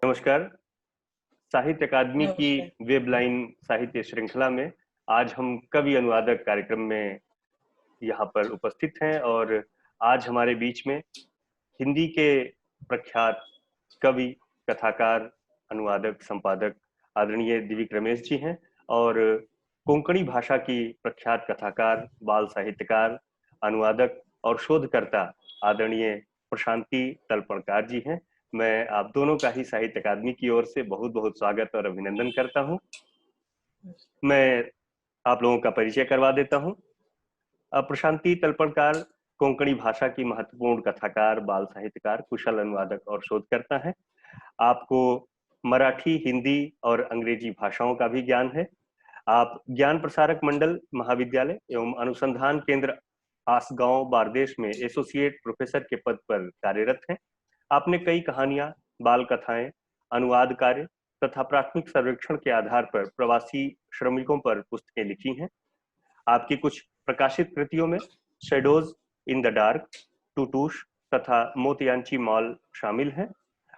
नमस्कार। साहित्य अकादमी की नमस्कार। वेबलाइन साहित्य श्रृंखला में आज हम कवि अनुवादक कार्यक्रम में यहाँ पर उपस्थित हैं और आज हमारे बीच में हिंदी के प्रख्यात कवि, कथाकार, अनुवादक, संपादक आदरणीय दिव्य रमेश जी हैं और कोंकणी भाषा की प्रख्यात कथाकार, बाल साहित्यकार, अनुवादक और शोधकर्ता आदरणीय प्रशांति तलपड़कार जी हैं। मैं आप दोनों का ही साहित्य अकादमी की ओर से बहुत बहुत स्वागत और अभिनंदन करता हूं। मैं आप लोगों का परिचय करवा देता हूं। प्रशांति तलपड़कार कोंकणी भाषा की महत्वपूर्ण कथाकार, बाल साहित्यकार, कुशल अनुवादक और शोधकर्ता हैं। आपको मराठी, हिंदी और अंग्रेजी भाषाओं का भी ज्ञान है। आप ज्ञान प्रसारक मंडल महाविद्यालय एवं अनुसंधान केंद्र आसगांव बारदेश में एसोसिएट प्रोफेसर के पद पर कार्यरत हैं। आपने कई कहानियां, बाल कथाएं, अनुवाद कार्य तथा प्राथमिक सर्वेक्षण के आधार पर प्रवासी श्रमिकों पर पुस्तकें लिखी हैं। आपकी कुछ प्रकाशित कृतियों में शेडोज इन द डार्क, टूटूश तथा मोतियांची मॉल शामिल हैं।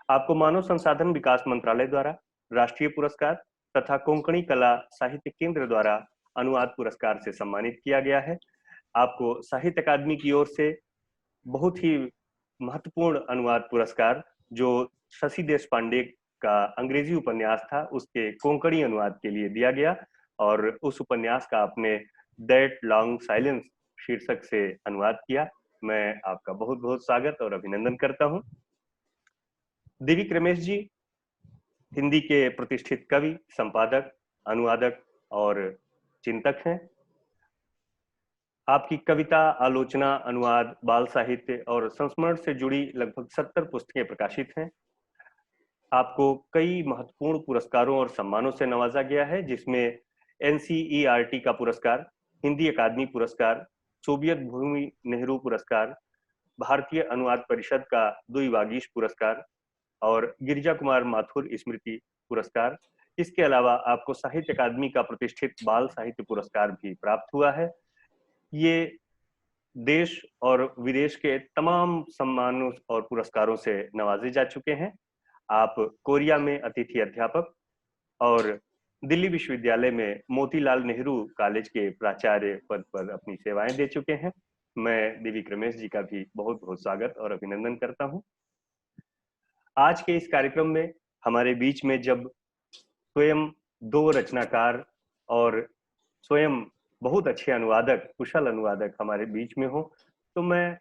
आपको मानव संसाधन विकास मंत्रालय द्वारा राष्ट्रीय पुरस्कार तथा कोंकणी कला साहित्य केंद्र द्वारा अनुवाद पुरस्कार से सम्मानित किया गया है। आपको साहित्य अकादमी की ओर से बहुत ही महत्वपूर्ण अनुवाद पुरस्कार, जो शशि देशपांडे का अंग्रेजी उपन्यास था, उसके कोंकणी अनुवाद के लिए दिया गया और उस उपन्यास का आपने दैट लॉन्ग साइलेंस शीर्षक से अनुवाद किया। मैं आपका बहुत बहुत स्वागत और अभिनंदन करता हूं। दिव्य रमेश जी हिंदी के प्रतिष्ठित कवि, संपादक, अनुवादक और चिंतक हैं। आपकी कविता, आलोचना, अनुवाद, बाल साहित्य और संस्मरण से जुड़ी लगभग 70 पुस्तकें प्रकाशित हैं। आपको कई महत्वपूर्ण पुरस्कारों और सम्मानों से नवाजा गया है, जिसमें एनसीईआरटी का पुरस्कार, हिंदी अकादमी पुरस्कार, सोवियत भूमि नेहरू पुरस्कार, भारतीय अनुवाद परिषद का द्विवागीश पुरस्कार और गिरिजा कुमार माथुर स्मृति पुरस्कार। इसके अलावा आपको साहित्य अकादमी का प्रतिष्ठित बाल साहित्य पुरस्कार भी प्राप्त हुआ है। ये देश और विदेश के तमाम सम्मानों और पुरस्कारों से नवाजे जा चुके हैं। आप कोरिया में अतिथि अध्यापक और दिल्ली विश्वविद्यालय में मोतीलाल नेहरू कॉलेज के प्राचार्य पद पर अपनी सेवाएं दे चुके हैं। मैं दिव्य रमेश जी का भी बहुत बहुत स्वागत और अभिनंदन करता हूं। आज के इस कार्यक्रम में हमारे बीच में जब स्वयं दो रचनाकार और स्वयं बहुत अच्छे अनुवादक, कुशल अनुवादक हमारे बीच में हो, तो मैं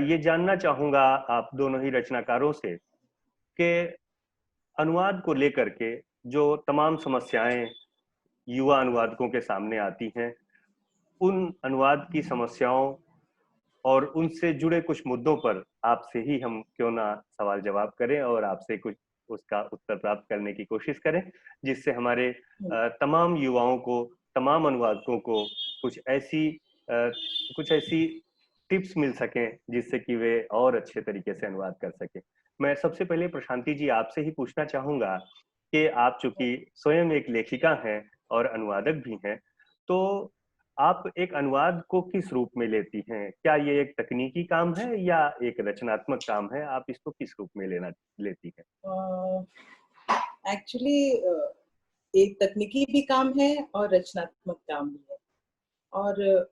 ये जानना चाहूंगा आप दोनों ही रचनाकारों से कि अनुवाद को लेकर के जो तमाम समस्याएं युवा अनुवादकों के सामने आती हैं, उन अनुवाद की समस्याओं और उनसे जुड़े कुछ मुद्दों पर आपसे ही हम क्यों ना सवाल जवाब करें और आपसे कुछ उसका उत्तर प्राप्त करने की कोशिश करें, जिससे हमारे तमाम युवाओं को, तमाम अनुवादकों को कुछ ऐसी टिप्स मिल सकें जिससे कि वे और अच्छे तरीके से अनुवाद कर सकें। मैं सबसे पहले प्रशांति जी आपसे ही पूछना चाहूंगा कि आप चूंकि स्वयं एक लेखिका हैं और अनुवादक भी हैं, तो आप एक अनुवाद को किस रूप में लेती हैं? क्या ये एक तकनीकी काम है या एक रचनात्मक काम है? आप इसको किस रूप में लेती हैं? एक्चुअली एक तकनीकी भी काम है और रचनात्मक काम भी है। और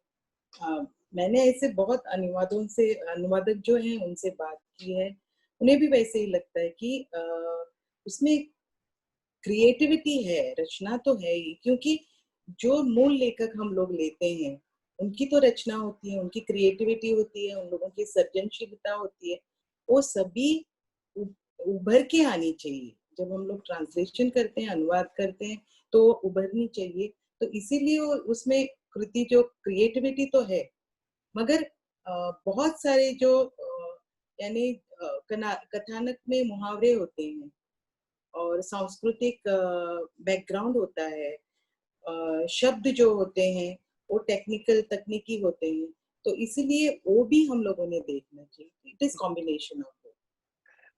मैंने ऐसे बहुत अनुवादक जो हैं उनसे बात की है, उन्हें भी वैसे ही लगता है कि उसमें क्रिएटिविटी है, रचना तो है ही, क्योंकि जो मूल लेखक हम लोग लेते हैं, उनकी तो रचना होती है, उनकी क्रिएटिविटी होती है, उन लोगों की सृजनशीलता होती है, वो सभी उभर के आनी चाहिए। जब हम लोग ट्रांसलेशन करते हैं, अनुवाद करते हैं, तो उभरनी चाहिए। तो इसीलिए उसमें कृति जो क्रिएटिविटी तो है, मगर बहुत सारे जो यानी कथानक में मुहावरे होते हैं और सांस्कृतिक बैकग्राउंड होता है, शब्द जो होते हैं वो तकनीकी होते हैं, तो इसीलिए वो भी हम लोगों ने देखना चाहिए। It is combination of both.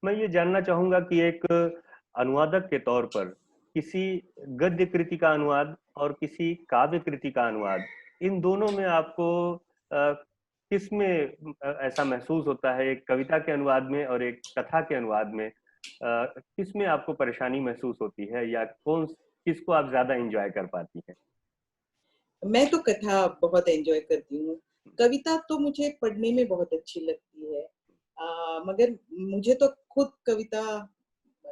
मैं ये जानना चाहूंगा कि एक अनुवादक के तौर पर किसी गद्य कृति का अनुवाद और किसी काव्य कृति का अनुवाद, इन दोनों में आपको किस में ऐसा महसूस होता है, एक कविता के अनुवाद में और एक कथा के अनुवाद में, किस में आपको परेशानी महसूस होती है, या किसको आप ज्यादा एंजॉय कर पाती हैं? मैं तो कथा बहुत एंजॉय करती हूँ। कविता तो मुझे पढ़ने में बहुत अच्छी लगती है। मगर मुझे तो खुद कविता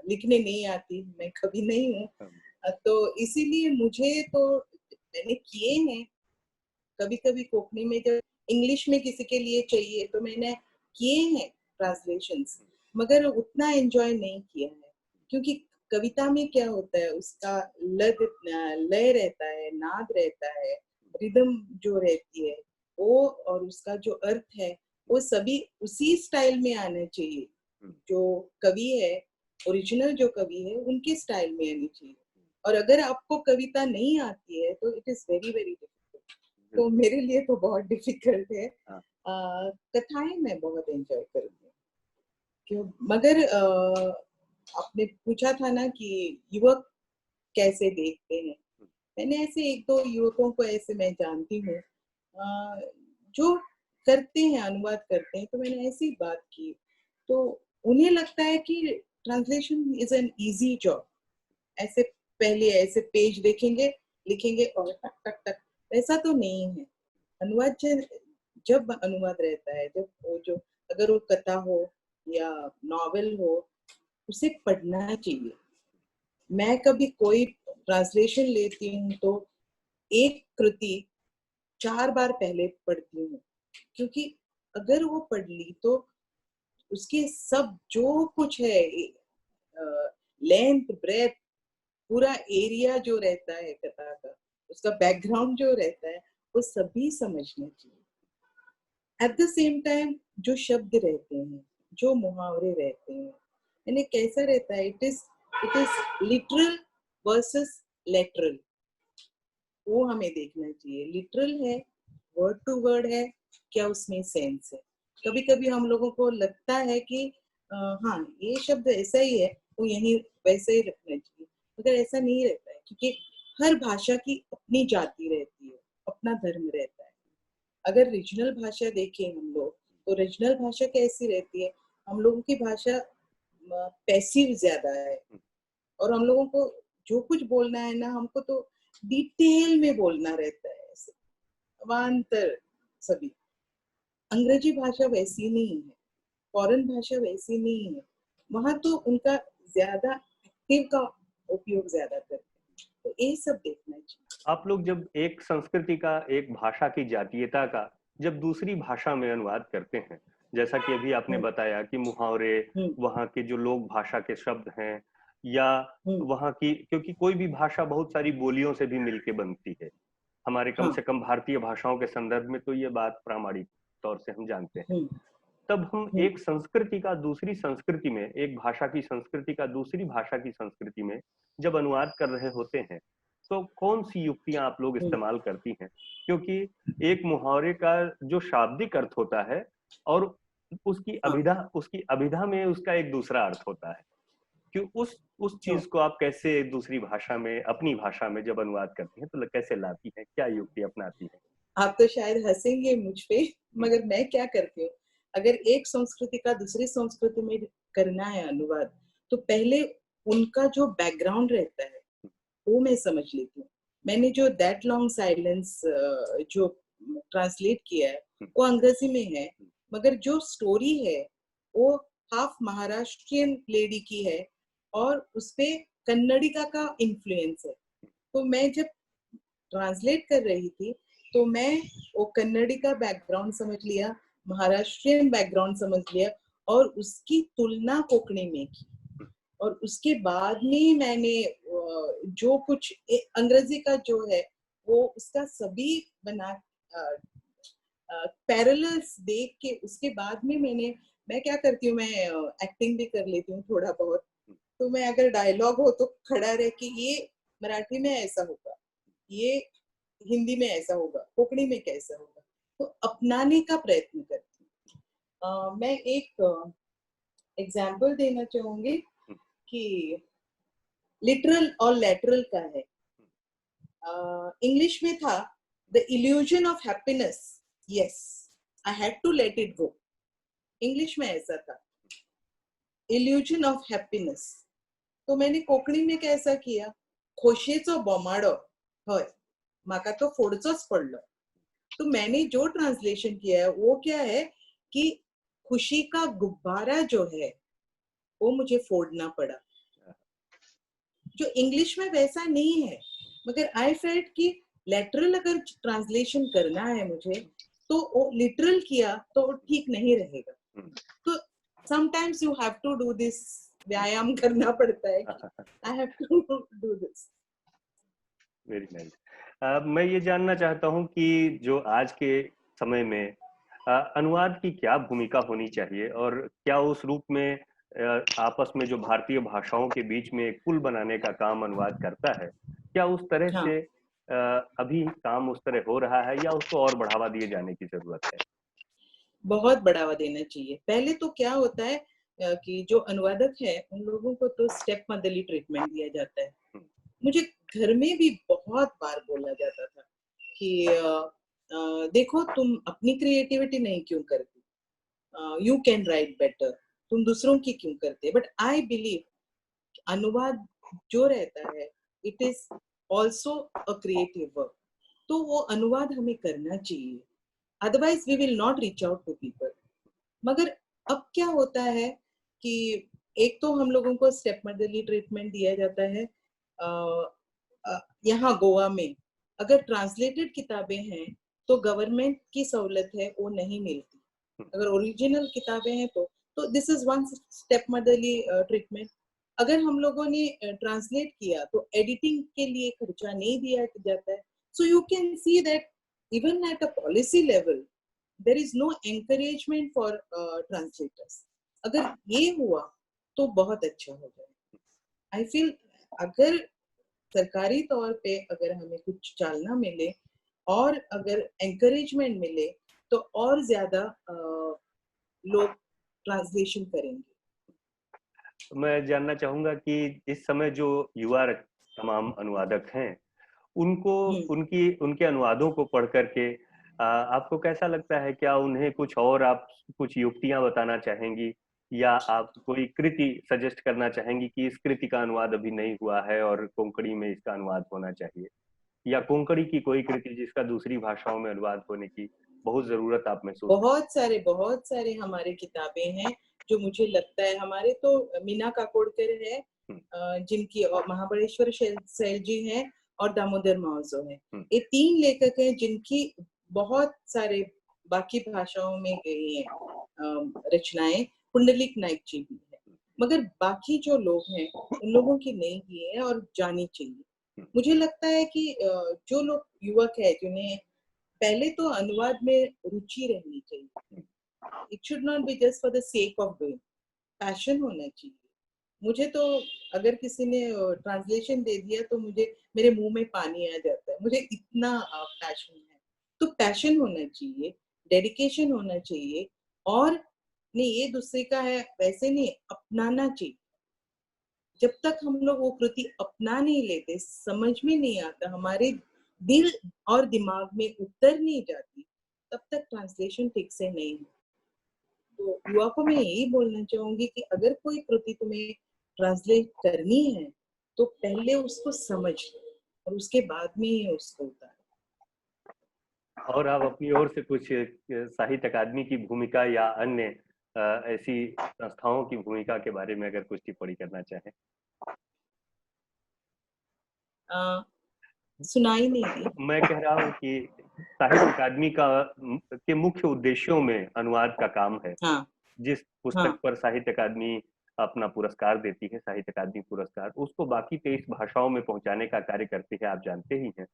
लिखने नहीं आती, मैं कवि नहीं हूँ। तो इसीलिए मुझे तो मैंने किए हैं, कभी-कभी कोंकणी में जब इंग्लिश में किसी के लिए चाहिए तो मैंने किए हैं ट्रांसलेशंस, मगर उतना एन्जॉय नहीं किया है। क्योंकि कविता में क्या होता है, उसका लय रहता है, नाद रहता है, रिदम जो रहती है, वो और उसका जो अर्थ है, वो सभी उसी स्टाइल में आना चाहिए। जो कवि है, ओरिजिनल जो कवि है, उनके स्टाइल में आनी चाहिए। और अगर आपको कविता नहीं आती है, तो it is very, very difficult. तो मेरे लिए तो बहुत डिफिकल्ट है। कथाएँ मैं बहुत एन्जॉय करती हूँ। क्यों मगर आपने पूछा था ना कि युवक कैसे देखते हैं? मैंने ऐसे 1-2 युवकों को ऐसे मैं जानती हूँ जो करते हैं, अनुवाद करते हैं, तो मैंने ऐसी बात की। तो उन्हें लगता है कि translation is an easy job. ऐसे पहले ऐसे पेज देखेंगे, लिखेंगे और टक, टक, टक, वैसा तो नहीं है। अनुवाद जब अनुवाद रहता है, जब वो जो अगर वो कथा हो या नॉवेल हो, उसे पढ़ना चाहिए। मैं कभी कोई ट्रांसलेशन लेती हूँ तो एक कृति 4 बार पहले पढ़ती हूँ, क्योंकि अगर वो पढ़ ली तो उसके सब जो कुछ है लेंथ, ब्रेथ, पूरा एरिया जो रहता है कथा का, उसका बैकग्राउंड जो रहता है, वो सभी समझना चाहिए। एट द सेम टाइम जो शब्द रहते हैं, जो मुहावरे रहते हैं, यानी कैसा रहता है, it is literal versus lateral, वो हमें देखना चाहिए। लिटरल है, वर्ड टू वर्ड है, क्या उसमें सेंस है। कभी कभी हम लोगों को लगता है कि हाँ ये शब्द ऐसा ही है, वो यही वैसे ही रखना चाहिए, मगर ऐसा नहीं रहता है, क्योंकि हर भाषा की अपनी जाति रहती है, अपना धर्म रहता है। अगर रीजनल भाषा देखें हम लोग, तो रीजनल भाषा कैसी रहती है, हम लोगों की भाषा पैसिव ज्यादा है, और हम लोगों को जो कुछ बोलना है ना, हमको तो डिटेल में बोलना रहता है, ऐसे अवान्तर सभी। अंग्रेजी भाषा वैसी नहीं है, फॉरेन भाषा वैसी नहीं है। वहां तो उनका ज्यादा एक्टिव का उपयोग ज्यादा करते हैं, तो ये सब देखना चाहिए। आप लोग जब एक संस्कृति का, एक भाषा की जातीयता का जब दूसरी भाषा में अनुवाद करते हैं, जैसा कि अभी आपने हम्म बताया कि मुहावरे, हम्म वहाँ के जो लोक भाषा के शब्द हैं, या हम्म वहाँ की, क्योंकि कोई भी भाषा बहुत सारी बोलियों से भी मिलके बनती है, हमारे कम हाँ से कम भारतीय भाषाओं के संदर्भ में तो ये बात प्रामाणिक तौर से हम जानते हैं। हम्म तब हम हम्म एक संस्कृति का दूसरी संस्कृति में, एक भाषा की संस्कृति का दूसरी भाषा की संस्कृति में जब अनुवाद कर रहे होते हैं, तो कौन सी युक्तियां आप लोग हम्म इस्तेमाल करती हैं? क्योंकि एक मुहावरे का जो शाब्दिक अर्थ होता है, और हाँ उसकी अभिधा में उसका एक दूसरा अर्थ होता है, कि उस हाँ। चीज को आप कैसे दूसरी भाषा में, अपनी भाषा में जब अनुवाद करती हैं, तो कैसे लाती हैं, क्या युक्ति अपनाती हैं? आप तो शायद हंसेंगे मुझ पे, मगर मैं क्या करती हूँ, अगर एक संस्कृति का दूसरी संस्कृति में करना है अनुवाद, तो पहले उनका जो बैकग्राउंड रहता है वो मैं समझ लेती हूँ। मैंने जो दैट लॉन्ग साइलेंस जो ट्रांसलेट किया है, वो अंग्रेजी में है, मगर जो स्टोरी है वो हाफ महाराष्ट्रियन लेडी की है, और उसपे कन्नडिका का इन्फ्लुएंस है। तो मैं जब ट्रांसलेट कर रही थी, तो मैं वो कन्नड़ी का बैकग्राउंड समझ लिया, महाराष्ट्रियन बैकग्राउंड समझ लिया, और उसकी तुलना कोंकणी में की। और उसके बाद में मैंने जो कुछ अंग्रेजी का जो है, वो उसका सभी बना पैरेलल्स देख के, उसके बाद में मैं क्या करती हूँ, मैं एक्टिंग भी कर लेती हूँ थोड़ा बहुत। तो मैं अगर डायलॉग हो तो खड़ा रह के, ये मराठी में ऐसा होगा, ये हिंदी में ऐसा होगा, कोंकणी में कैसा होगा, तो अपनाने का प्रयत्न करती हूँ। मैं एक एग्जाम्पल देना चाहूंगी कि लिटरल और लेटरल का है। इंग्लिश में था, the illusion of happiness, yes I had to let it go. English में ऐसा था, इल्यूजन ऑफ हैप्पीनेस. तो मैंने कोंकणी में कैसा किया, खोशेचो बोमाडो हय म्हाका तो फोडचोच पडलो. तो मैंने जो ट्रांसलेशन किया है वो क्या है कि खुशी का गुब्बारा जो है वो मुझे फोड़ना पड़ा. जो इंग्लिश में वैसा नहीं है, मगर आई फेल्ट कि लेटरल अगर ट्रांसलेशन करना है मुझे तो लिटरल किया तो ठीक नहीं रहेगा. तो sometimes you have to do this, व्यायाम करना पड़ता है कि I have to do this. Very nice. मैं ये जानना चाहता हूँ कि जो आज के समय में अनुवाद की क्या भूमिका होनी चाहिए और क्या उस रूप में आपस में जो भारतीय भाषाओं के बीच में एक पुल बनाने का काम अनुवाद करता है, क्या उस तरह हाँ, से अभी काम उस तरह हो रहा है या उसको और बढ़ावा दिए जाने की जरूरत है? बहुत बढ़ावा देना चाहिए. पहले तो क्या होता है कि जो अनुवादक है उन लोगों को तो स्टेप मदरली ट्रीटमेंट दिया जाता है. मुझे घर में भी बहुत बार बोला जाता था कि देखो तुम अपनी क्रिएटिविटी नहीं क्यों करती, यू कैन राइट बेटर, तुम दूसरों की क्यों करते. बट आई बिलीव अनुवाद जो रहता है it is also a creative work. तो वो अनुवाद हमें करना चाहिए, otherwise we will not reach out to people. मगर अब क्या होता है कि एक तो हम लोगों को स्टेप मदरली ट्रीटमेंट दिया जाता है. यहाँ गोवा में अगर ट्रांसलेटेड किताबें हैं तो गवर्नमेंट की सहूलत है वो नहीं मिलती. अगर ओरिजिनल किताबें हैं तो this is one step motherly treatment. अगर हम लोगों ने ट्रांसलेट किया तो एडिटिंग के लिए खर्चा नहीं दिया जाता है. So you can see that even at a policy level there is no encouragement for translators. अगर ये हुआ तो बहुत अच्छा हो जाए. आई फील अगर सरकारी तौर पे अगर हमें कुछ चालना मिले और अगर encouragement मिले तो और ज्यादा लोग ट्रांसलेशन करेंगे. मैं जानना चाहूंगा कि इस समय जो युवा तमाम अनुवादक हैं, उनको उनकी उनके अनुवादों को पढ़ करके आपको कैसा लगता है? क्या उन्हें कुछ और आप कुछ युक्तियां बताना चाहेंगी या आप कोई कृति सजेस्ट करना चाहेंगी कि इस कृति का अनुवाद अभी नहीं हुआ है और कोंकणी में इसका अनुवाद होना चाहिए, या कोंकणी की कोई कृति जिसका दूसरी भाषाओं में अनुवाद होने की बहुत जरूरत आप महसूस? बहुत सारे हमारे किताबें हैं जो मुझे लगता है, हमारे तो मीना काकोडकर है जिनकी, और महाबलेश्वर सैल जी हैं और दामोदर मावजो है. ये 3 लेखक हैं जिनकी बहुत सारे बाकी भाषाओं में गई हैं रचनाएं. पुंडलिक नाइक जी भी है, मगर बाकी जो लोग हैं उन लोगों की नहीं की है और जानी चाहिए. मुझे लगता है कि जो लोग युवक है जिन्हें पहले तो अनुवाद में रुचि रहनी चाहिए. It should not be just for the sake of doing. Passion होना चाहिए. मुझे तो अगर किसी ने ट्रांसलेशन दे दिया तो मेरे मुंह में पानी आ जाता है, मुझे इतना पैशन है. तो पैशन होना चाहिए, डेडिकेशन होना चाहिए. और नहीं, ये दूसरे का है वैसे नहीं, अपनाना चाहिए. जब तक हम लोग वो कृति अपना नहीं लेते, समझ में नहीं आता, हमारे दिल और दिमाग में उतर नहीं जाती, तब तक ट्रांसलेशन ठीक से नहीं हो. तो युवा को मैं यही बोलना चाहूंगी कि अगर कोई कृति तुम्हें ट्रांसलेट करनी है तो पहले उसको समझ लो और उसके बाद में ही उसको उतारो. और आप अपनी ओर से कुछ साहित्य अकादमी की भूमिका या अन्य ऐसी संस्थाओं की भूमिका के बारे में अगर कुछ टिप्पणी करना चाहें? सुनाई नहीं दी. मैं कह रहा हूँ कि साहित्य अकादमी के मुख्य उद्देश्यों में अनुवाद का काम है. हाँ, जिस पुस्तक पर साहित्य अकादमी अपना पुरस्कार देती है, साहित्य अकादमी पुरस्कार, उसको बाकी 23 भाषाओं में पहुंचाने का कार्य करती है, आप जानते ही हैं.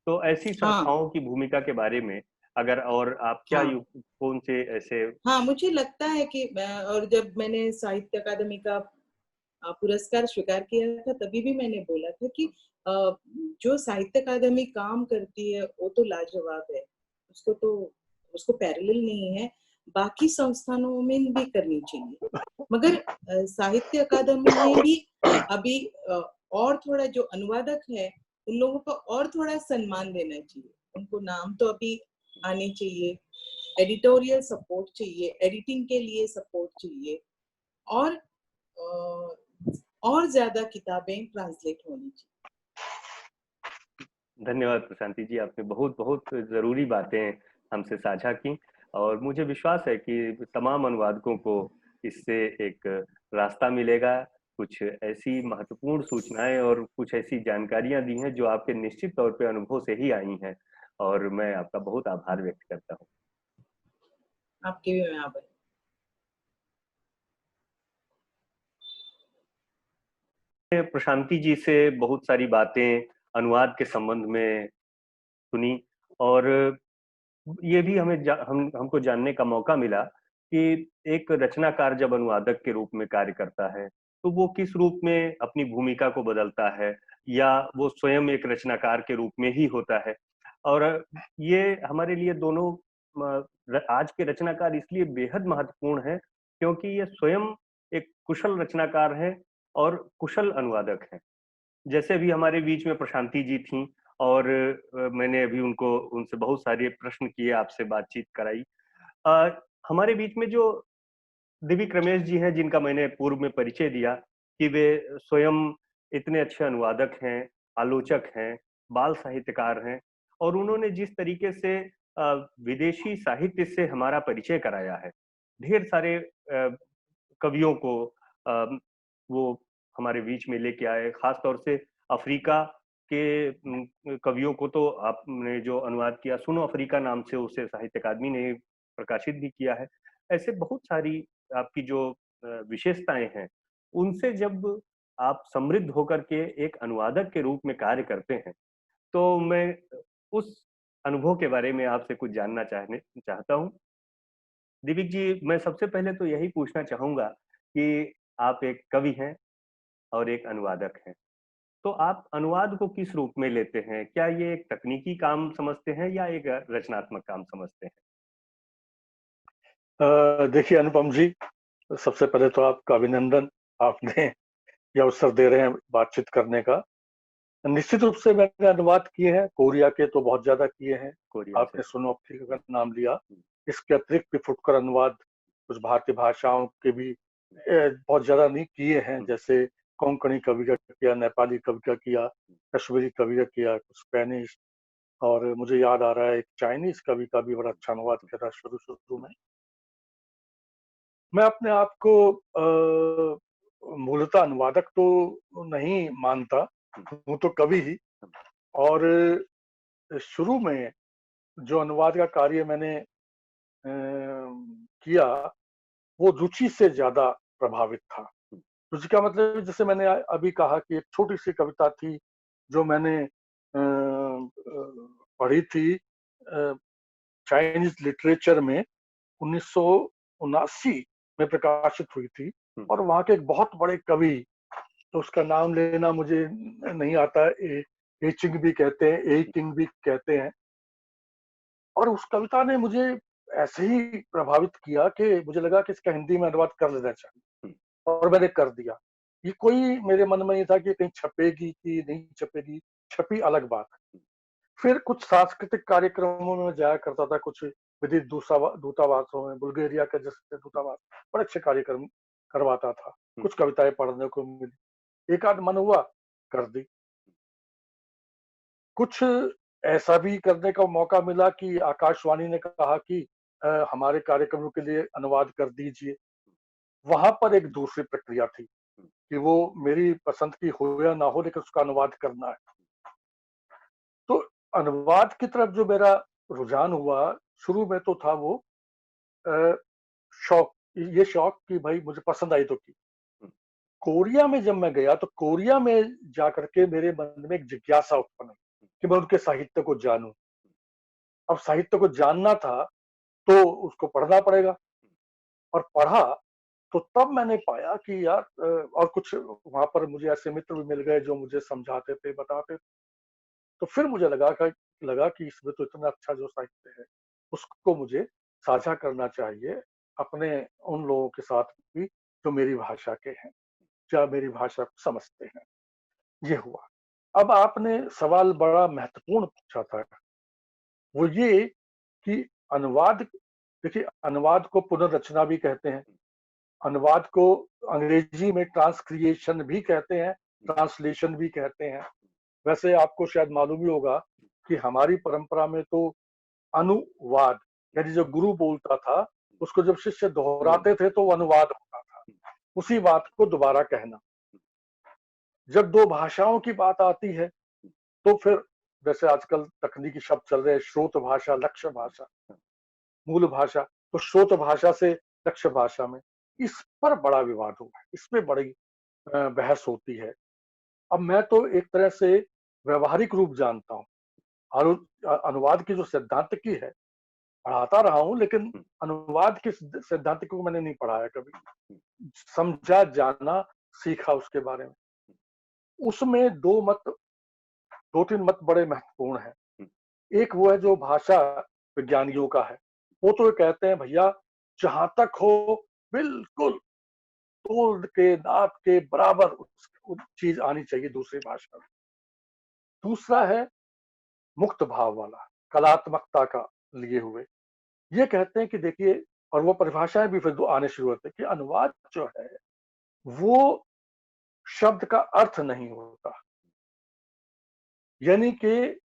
तो ऐसी हाँ, संस्थाओं की भूमिका के बारे में अगर और आप क्या हाँ, कौन से ऐसे? हाँ, मुझे लगता है कि और जब मैंने साहित्य अकादमी का पुरस्कार स्वीकार किया था तभी भी मैंने बोला था कि जो साहित्य अकादमी काम करती है वो तो लाजवाब है, उसको पैरेलल नहीं है, बाकी संस्थानों में भी करनी चाहिए. मगर साहित्य अकादमी में भी अभी और थोड़ा जो अनुवादक है उन लोगों को और थोड़ा सम्मान देना चाहिए. उनको नाम तो अभी आने चाहिए, एडिटोरियल सपोर्ट चाहिए, एडिटिंग के लिए सपोर्ट चाहिए. और और ज्यादा किताबें ट्रांसलेट होनी चाहिए। धन्यवाद प्रशांति जी, आपने बहुत बहुत जरूरी बातें हमसे साझा की और मुझे विश्वास है कि तमाम अनुवादकों को इससे एक रास्ता मिलेगा। कुछ ऐसी महत्वपूर्ण सूचनाएं और कुछ ऐसी जानकारियां दी हैं जो आपके निश्चित तौर पे अनुभव से ही आई हैं और मैं आपका बहुत आभार व्यक्त करता हूं। आपके भी मैं आभारी। प्रशांति जी से बहुत सारी बातें अनुवाद के संबंध में सुनी और ये भी हमको जानने का मौका मिला कि एक रचनाकार जब अनुवादक के रूप में कार्य करता है तो वो किस रूप में अपनी भूमिका को बदलता है या वो स्वयं एक रचनाकार के रूप में ही होता है। और ये हमारे लिए दोनों आज के रचनाकार इसलिए बेहद महत्वपूर्ण है क्योंकि ये स्वयं एक कुशल रचनाकार है और कुशल अनुवादक है। जैसे भी हमारे बीच में प्रशांति जी थी और मैंने अभी उनको उनसे बहुत सारे प्रश्न किए, आपसे बातचीत कराई। हमारे बीच में जो दिव्य रमेश जी हैं जिनका मैंने पूर्व में परिचय दिया कि वे स्वयं इतने अच्छे अनुवादक हैं, आलोचक हैं, बाल साहित्यकार हैं और उन्होंने जिस तरीके से विदेशी साहित्य से हमारा परिचय कराया है, ढेर सारे कवियों को वो हमारे बीच में लेके आए। खास तौर से अफ्रीका के कवियों को तो आपने जो अनुवाद किया, सुनो अफ्रीका नाम से उसे साहित्य अकादमी ने प्रकाशित भी किया है। ऐसे बहुत सारी आपकी जो विशेषताएं हैं, उनसे जब आप समृद्ध होकर के एक अनुवादक के रूप में कार्य करते हैं, तो मैं उस अनुभव के बारे में आपसे कुछ जानना चाहता हूँ। दिविक जी, मैं सबसे पहले तो यही पूछना चाहूंगा कि आप एक कवि हैं और एक अनुवादक हैं, तो आप अनुवाद को किस रूप में लेते हैं? क्या ये एक तकनीकी काम समझते हैं या एक रचनात्मक काम समझते हैं? देखिए अनुपम जी, सबसे पहले तो आपका अभिनंदन, आपने ये अवसर दे रहे हैं बातचीत करने का। निश्चित रूप से मैंने अनुवाद किए हैं, कोरिया के तो बहुत ज्यादा किए हैं। आपने सुनो अफ्रीका का नाम लिया, इसके अतिरिक्त भी फुटकर अनुवाद कुछ भारतीय भाषाओं के भी बहुत ज्यादा नहीं किए हैं, जैसे कोंकणी कवि का किया, नेपाली कवि का किया, कश्मीरी कवि का किया, कुछ स्पेनिश, और मुझे याद आ रहा है एक चाइनीज कवि का भी बड़ा अच्छा अनुवाद किया था शुरू शुरू में। मैं अपने आप को मूलतः अनुवादक तो नहीं मानता हूँ, तो कवि ही। और शुरू में जो अनुवाद का कार्य मैंने किया, वो रुचि से ज्यादा प्रभावित था। रुचि का मतलब जैसे मैंने अभी कहा कि एक छोटी सी कविता थी जो मैंने पढ़ी थी चाइनीज लिटरेचर में 1979 में प्रकाशित हुई थी, और वहां के एक बहुत बड़े कवि, तो उसका नाम लेना मुझे नहीं आता, एचिंग भी कहते हैं, एचिंग भी कहते हैं। और उस कविता ने मुझे ऐसे ही प्रभावित किया कि मुझे लगा कि इसका हिंदी में अनुवाद कर लेना चाहिए, और मैंने कर दिया। ये कोई मेरे मन में नहीं था कि कहीं छपेगी कि नहीं छपेगी, छपी अलग बात है। फिर कुछ सांस्कृतिक कार्यक्रमों में जाया करता था, कुछ विदेश दूतावासों में, बुल्गारिया का जैसे दूतावास बड़े अच्छे कार्यक्रम करवाता था, कुछ कविताएं पढ़ने को मिली, एक आध मन हुआ कर दी। कुछ ऐसा भी करने का मौका मिला कि आकाशवाणी ने कहा कि हमारे कार्यक्रमों के लिए अनुवाद कर दीजिए। वहां पर एक दूसरी प्रक्रिया थी कि वो मेरी पसंद की हो या ना हो, लेकिन उसका अनुवाद करना है। तो अनुवाद की तरफ जो मेरा रुझान हुआ, शुरू में तो था वो शौक, ये शौक कि भाई मुझे पसंद आई तो की। कोरिया में जब मैं गया तो कोरिया में जाकर के मेरे मन में एक जिज्ञासा उत्पन्न हुई कि मैं उनके साहित्य को जानूं। अब साहित्य को जानना था तो उसको पढ़ना पड़ेगा, और पढ़ा तो तब मैंने पाया कि यार और कुछ वहां पर मुझे ऐसे मित्र भी मिल गए जो मुझे समझाते थे, बताते थे। तो फिर मुझे लगा कि इसमें तो इतना अच्छा जो साहित्य है उसको मुझे साझा करना चाहिए अपने उन लोगों के साथ भी जो मेरी भाषा के हैं, क्या मेरी भाषा को समझते हैं। ये हुआ। अब आपने सवाल बड़ा महत्वपूर्ण पूछा था, वो ये कि अनुवाद, देखिए अनुवाद को पुनर्रचना भी कहते हैं, अनुवाद को अंग्रेजी में ट्रांसक्रिएशन भी कहते हैं, ट्रांसलेशन भी कहते हैं। वैसे आपको शायद मालूम ही होगा कि हमारी परंपरा में तो अनुवाद यानी जो गुरु बोलता था उसको जब शिष्य दोहराते थे तो वो अनुवाद होता था, उसी बात को दोबारा कहना। जब दो भाषाओं की बात आती है तो फिर जैसे आजकल तकनीकी शब्द चल रहे हैं, श्रोत भाषा, लक्ष्य भाषा, मूल भाषा, तो श्रोत भाषा से लक्ष्य भाषा में, इस पर बड़ा विवाद हुआ है, इसमें बड़ी बहस होती है। अब मैं तो एक तरह से व्यवहारिक रूप जानता हूँ, अनुवाद की जो सैद्धांतिकी है पढ़ाता रहा हूँ, लेकिन अनुवाद के सैद्धांतिक को मैंने नहीं पढ़ा है कभी, समझा, जाना, सीखा उसके बारे में। उसमें दो तीन मत बड़े महत्वपूर्ण हैं। एक वो है जो भाषा विज्ञानियों का है, वो तो कहते हैं भैया जहां तक हो बिल्कुल तोल के नाप के बराबर चीज आनी चाहिए दूसरी भाषा में। दूसरा है मुक्त भाव वाला, कलात्मकता का लिए हुए। ये कहते हैं कि देखिए, और वो परिभाषाएं भी फिर आने शुरू होते हैं कि अनुवाद जो है वो शब्द का अर्थ नहीं होता, यानी कि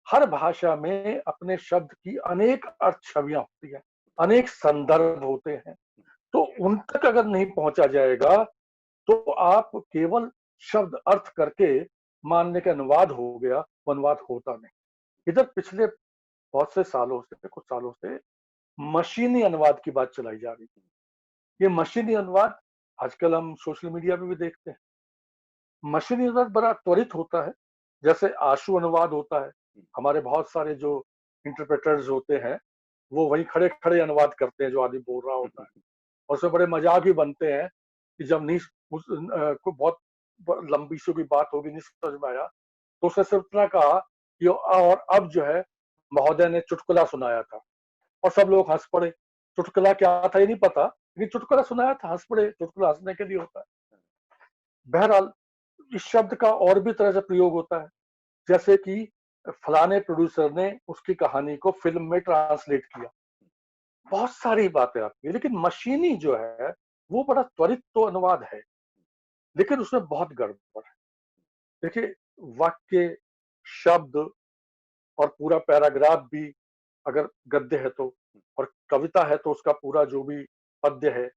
हर भाषा में अपने शब्द की अनेक अर्थ छवियां होती हैं, अनेक संदर्भ होते हैं, तो उन तक अगर नहीं पहुंचा जाएगा तो आप केवल शब्द अर्थ करके मानने के अनुवाद हो गया, वो अनुवाद होता नहीं। इधर पिछले बहुत से सालों से, कुछ सालों से मशीनी अनुवाद की बात चलाई जा रही है। ये मशीनी अनुवाद आजकल हम सोशल मीडिया पे भी देखते हैं। मशीनी अनुवाद बड़ा त्वरित होता है, जैसे आशु अनुवाद होता है। हमारे बहुत सारे जो इंटरप्रेटर्स होते हैं वो वहीं खड़े खड़े अनुवाद करते हैं जो आदमी बोल रहा होता है, और उसमें बड़े मजाक भी बनते हैं कि जब नहीं कोई बहुत लंबी सी भी बात होगी, नहीं समझ में आया तो उसने सिर्फ इतना कहा कि और अब जो है महोदय ने चुटकुला सुनाया था, और सब लोग हंस पड़े। चुटकुला क्या था ये नहीं पता, लेकिन चुटकुला सुनाया था, हंस पड़े। चुटकुला हंसने के लिए होता है। बहरहाल इस शब्द का और भी तरह से प्रयोग होता है, जैसे कि फलाने प्रोड्यूसर ने उसकी कहानी को फिल्म में ट्रांसलेट किया। बहुत सारी बातें आती है, लेकिन मशीनी जो है वो बड़ा त्वरित तो अनुवाद है, लेकिन उसमें बहुत गड़बड़ है। देखिए, वाक्य, शब्द और पूरा पैराग्राफ भी अगर गद्य है तो, और कविता है तो उसका पूरा जो भी पद्य है,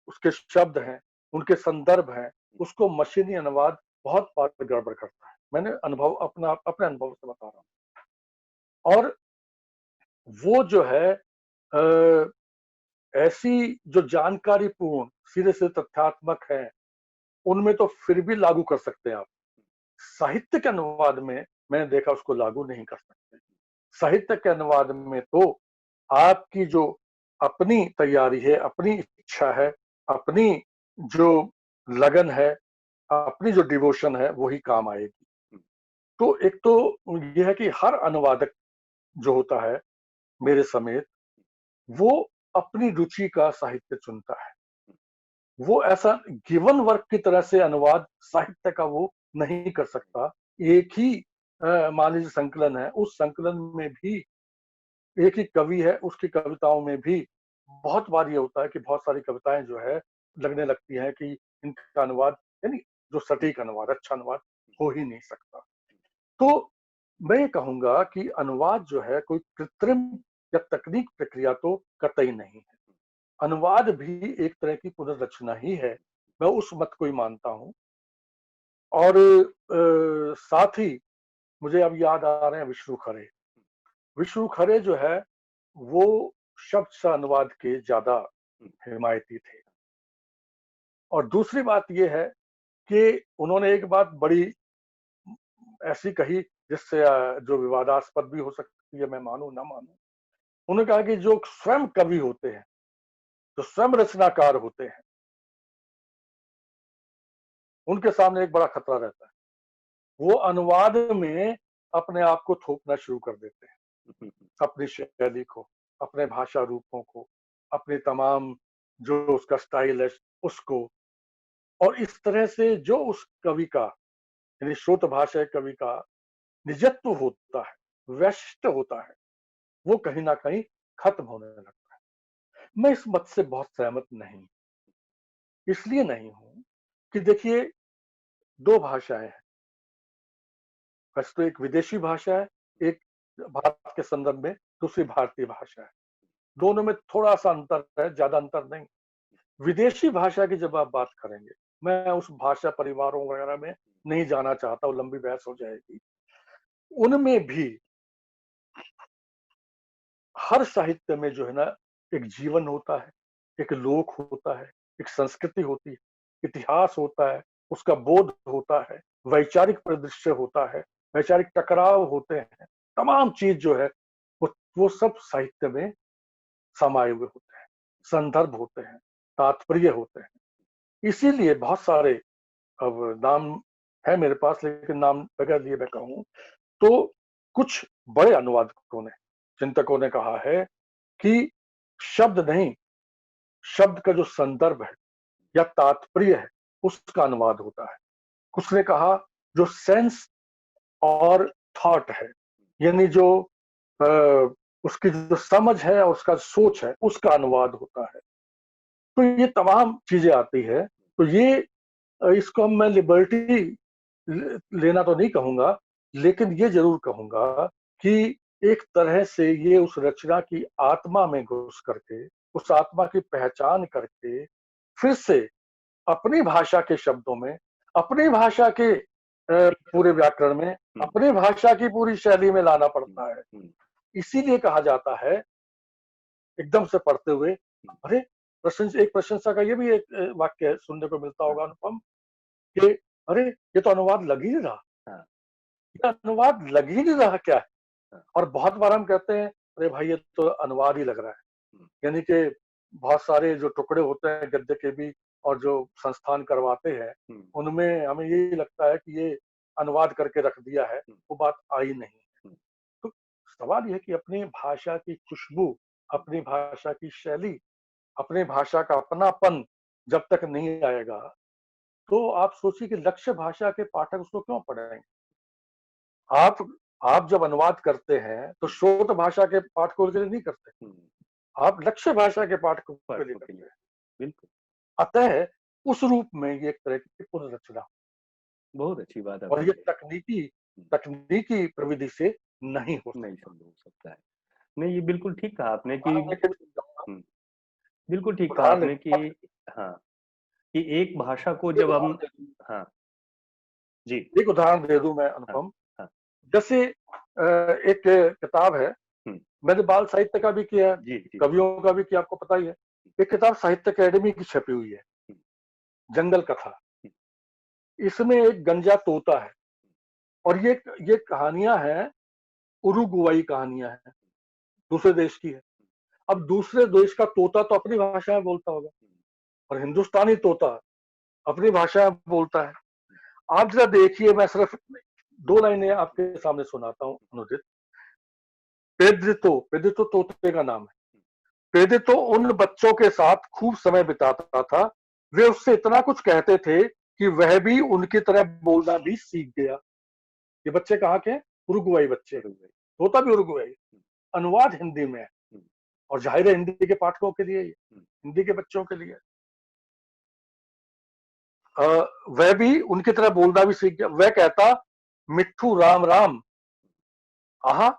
उसके शब्द हैं, उनके संदर्भ हैं, उसको मशीनी अनुवाद बहुत बार गड़बड़ करता है। मैंने अपने अनुभव से बता रहा हूँ। और वो जो है ऐसी जो जानकारी पूर्ण सीधे से तथ्यात्मक है, उनमें तो फिर भी लागू कर सकते हैं आप। साहित्य के अनुवाद में मैंने देखा उसको लागू नहीं कर सकते। साहित्य के अनुवाद में तो आपकी जो अपनी तैयारी है, अपनी इच्छा है, अपनी जो लगन है, अपनी जो डिवोशन है, वही काम आएगी। तो एक तो यह है कि हर अनुवादक जो होता है मेरे समेत, वो अपनी रुचि का साहित्य चुनता है। वो ऐसा गिवन वर्क की तरह से अनुवाद साहित्य का वो नहीं कर सकता। एक ही मान लीजिए संकलन है, उस संकलन में भी एक ही कवि है, उसकी कविताओं में भी बहुत बार ये होता है कि बहुत सारी कविताएं जो है लगने लगती हैं कि इनका अनुवाद, यानी जो सटीक अनुवाद, अच्छा अनुवाद हो ही नहीं सकता। तो मैं ये कहूंगा कि अनुवाद जो है कोई कृत्रिम या तकनीक प्रक्रिया तो कतई नहीं है। अनुवाद भी एक तरह की पुनर्रचना ही है, मैं उस मत को ही मानता हूँ। और साथ ही मुझे अब याद आ रहे हैं विष्णु खरे। विष्णु खरे जो है वो शब्द से अनुवाद के ज्यादा हिमायती थे। और दूसरी बात ये है कि उन्होंने एक बात बड़ी ऐसी कही जिससे जो विवादास्पद भी हो सकती है, मैं मानूं ना मानूं। उन्होंने कहा कि जो स्वयं कवि होते हैं, जो स्वयं रचनाकार होते हैं, उनके सामने एक बड़ा खतरा रहता है। वो अनुवाद में अपने आप को थोपना शुरू कर देते हैं, अपनी शैली को, अपने भाषा रूपों को, अपने तमाम जो उसका स्टाइल है उसको। और इस तरह से जो उस कवि का, यानी श्रुत भाषा कवि का निजत्व होता है, वैशिष्ट होता है, वो कहीं ना कहीं खत्म होने लगता है। मैं इस मत से बहुत सहमत नहीं। इसलिए नहीं हूं कि देखिए, दो भाषाएं हैं। वैसे तो एक विदेशी भाषा है, एक भारत के संदर्भ में दूसरी भारतीय भाषा है। दोनों में थोड़ा सा अंतर है, ज्यादा अंतर नहीं। विदेशी भाषा की जब आप बात करेंगे, मैं उस भाषा परिवारों वगैरह में नहीं जाना चाहता, वो लंबी बहस हो जाएगी। उनमें भी हर साहित्य में जो है ना, एक जीवन होता है, एक लोक होता है, एक संस्कृति होती है, इतिहास होता है, उसका बोध होता है, वैचारिक परिदृश्य होता है, वैचारिक टकराव होते हैं। तमाम चीज जो है वो सब साहित्य में समाये हुए होते हैं, संदर्भ होते हैं, तात्पर्य होते हैं। इसीलिए बहुत सारे, अब नाम है मेरे पास लेकिन नाम बगैर लिए मैं कहूं तो, कुछ बड़े अनुवादकों ने, चिंतकों ने कहा है कि शब्द नहीं, शब्द का जो संदर्भ है या तात्पर्य है उसका अनुवाद होता है। कुछ ने कहा जो सेंस और थॉट है, यानी जो उसकी जो समझ है और उसका सोच है, उसका अनुवाद होता है। तो ये तमाम चीजें आती है। तो ये इसको हम, मैं लिबर्टी लेना तो नहीं कहूंगा, लेकिन ये जरूर कहूंगा कि एक तरह से ये उस रचना की आत्मा में घुस करके, उस आत्मा की पहचान करके, फिर से अपनी भाषा के शब्दों में, अपनी भाषा के पूरे व्याकरण में, अपनी भाषा की पूरी शैली में लाना पड़ता है। इसीलिए कहा जाता है, एकदम से पढ़ते हुए, अरे एक प्रशंसा का ये भी एक वाक्य सुनने को मिलता होगा अनुपम, कि अरे ये तो अनुवाद लग ही नहीं रहा, ये अनुवाद लग ही नहीं रहा क्या है। और बहुत बार हम कहते हैं, अरे भाई ये तो अनुवाद ही लग रहा है। यानी कि बहुत सारे जो टुकड़े होते हैं गद्य के भी, और जो संस्थान करवाते हैं, उनमें हमें यही लगता है कि ये अनुवाद करके रख दिया है, वो बात आई नहीं। तो सवाल यह है कि अपनी भाषा की खुशबू, अपनी भाषा की शैली, अपनी भाषा का अपनापन जब तक नहीं आएगा, तो आप सोचिए कि लक्ष्य भाषा के पाठक उसको क्यों पढ़ेंगे। आप जब अनुवाद करते हैं तो श्रोत भाषा के पाठकों के लिए नहीं करते, आप लक्ष्य भाषा के पाठकों के लिए करते हैं। बिल्कुल। अतः उस रूप में ये एक तरह की पुनर्रचना, बहुत अच्छी बात है। और ये तकनीकी प्रविधि से नहीं हो सकता है। नहीं, ये बिल्कुल ठीक कहा आपने कि बिल्कुल ठीक कहा उदाहरण आपने कि हाँ, कि एक भाषा को जब हम, हाँ जी, एक उदाहरण दे दूं मैं अनुपम। जैसे एक किताब है, मैंने बाल साहित्य का भी किया है, कवियों का भी किया, आपको पता ही है। एक किताब साहित्य अकेडमी की छपी हुई है, जंगल कथा। इसमें एक गंजा तोता है, और ये कहानियां हैं, उरुग्वाई कहानियां हैं, दूसरे देश की है। अब दूसरे देश का तोता तो अपनी भाषा में बोलता होगा, और हिंदुस्तानी तोता अपनी भाषा में बोलता है। आप जरा देखिए, मैं सिर्फ 2 लाइनें आपके सामने सुनाता हूं अनुदित। पेद्रितो तोते का नाम है। पेद्रितो उन बच्चों के साथ खूब समय बिताता था, वे उससे इतना कुछ कहते थे कि वह भी उनकी तरह बोलना भी सीख गया। ये बच्चे कहाँ के हैं? उरुग्वाई बच्चे, तोता भी उरुग्वाई। अनुवाद हिंदी में है, और जाहिर है हिंदी के पाठकों के लिए, हिंदी के बच्चों के लिए। वह भी उनकी तरह बोलना भी सीख गया। वह कहता, मिट्ठू राम राम, आहा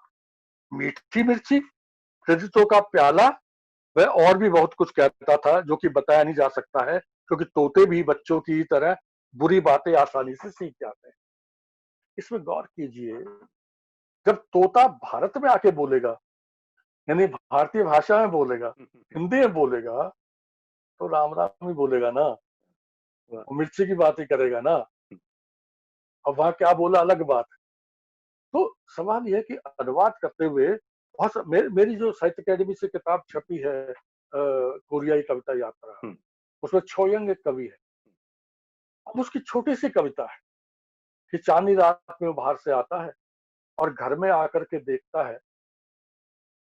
मीठी मिर्ची, कृजितों का प्याला। वह और भी बहुत कुछ कहता था जो कि बताया नहीं जा सकता है, क्योंकि तोते भी बच्चों की तरह बुरी बातें आसानी से सीख जाते हैं। इसमें गौर कीजिए, जब तोता भारत में आके बोलेगा, यानी भारतीय भाषा में बोलेगा, हिंदी में बोलेगा, तो राम राम ही बोलेगा ना, मिर्ची की बात ही करेगा ना। अब वहां क्या बोला अलग बात है। तो सवाल यह है कि अनुवाद करते हुए बहुत मेरी जो साहित्य अकेडमी से किताब छपी है, कोरियाई कविता यात्रा, उसमें छोयंग एक कवि है। अब उसकी छोटी सी कविता है कि चांदनी रात में वो बाहर से आता है और घर में आकर के देखता है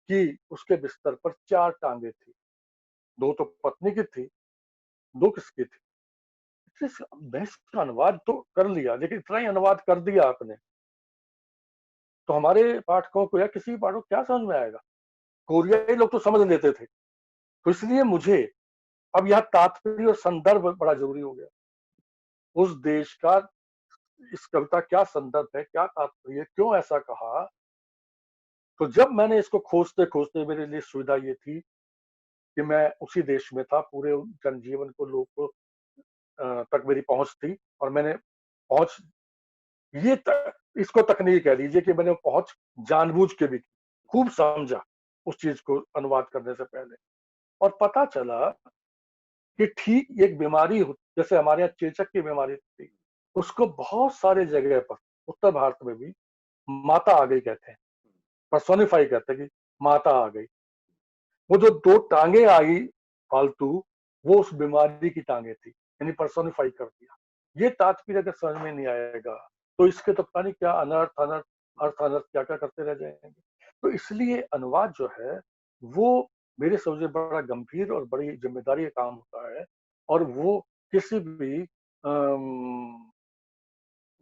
कि उसके बिस्तर पर 4 टांगे थी, 2 तो पत्नी की थी, 2 किसकी थी। मैं इसका अनुवाद तो कर लिया, लेकिन इतना ही अनुवाद कर दिया आपने, तो हमारे पाठकों को या किसी पाठक को क्या समझ में आएगा। कोरियाई लोग तो समझ लेते थे। तो इसलिए मुझे अब यहाँ तात्पर्य और संदर्भ बड़ा जरूरी हो गया। उस देश का इस कविता क्या संदर्भ है, क्या तात्पर्य, क्यों ऐसा कहा। तो जब मैंने इसको खोजते खोजते, मेरे लिए सुविधा ये थी कि मैं उसी देश में था, पूरे जनजीवन को, लोग को तक मेरी पहुंच थी, और मैंने पहुंच इसको तकनीक कह लीजिए कि मैंने पहुंच जानबूझ के भी खूब समझा उस चीज को अनुवाद करने से पहले, और पता चला कि ठीक एक बीमारी जैसे हमारे यहाँ चेचक की बीमारी थी, उसको बहुत सारे जगह पर उत्तर भारत में भी माता आ गई कहते हैं, पर्सोनिफाई कहते हैं कि माता आ गई। वो जो दो टांगे आई फालतू, वो उस बीमारी की टांगे थी, यानी पर्सोनिफाई कर दिया। ये तात्पर्य अगर समझ में नहीं आएगा तो इसके तो पता नहीं क्या अनर्थ अनर्थ अर्थ अनर्थ क्या क्या करते रह जाएंगे। तो इसलिए अनुवाद जो है वो मेरे समझ में बड़ा गंभीर और बड़ी जिम्मेदारी का काम होता है, और वो किसी भी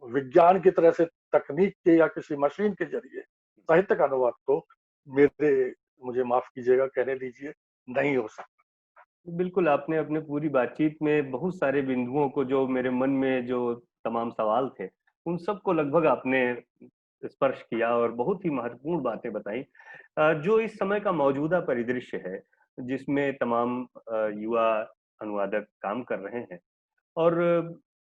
विज्ञान की तरह से तकनीक के या किसी मशीन के जरिए साहित्य का अनुवाद तो मुझे माफ कीजिएगा, कहने दीजिए, नहीं हो सकता। बिल्कुल, आपने अपने पूरी बातचीत में बहुत सारे बिंदुओं को, जो मेरे मन में जो तमाम सवाल थे, उन सबको लगभग आपने स्पर्श किया और बहुत ही महत्वपूर्ण बातें बताई। जो इस समय का मौजूदा परिदृश्य है, जिसमें तमाम युवा अनुवादक काम कर रहे हैं, और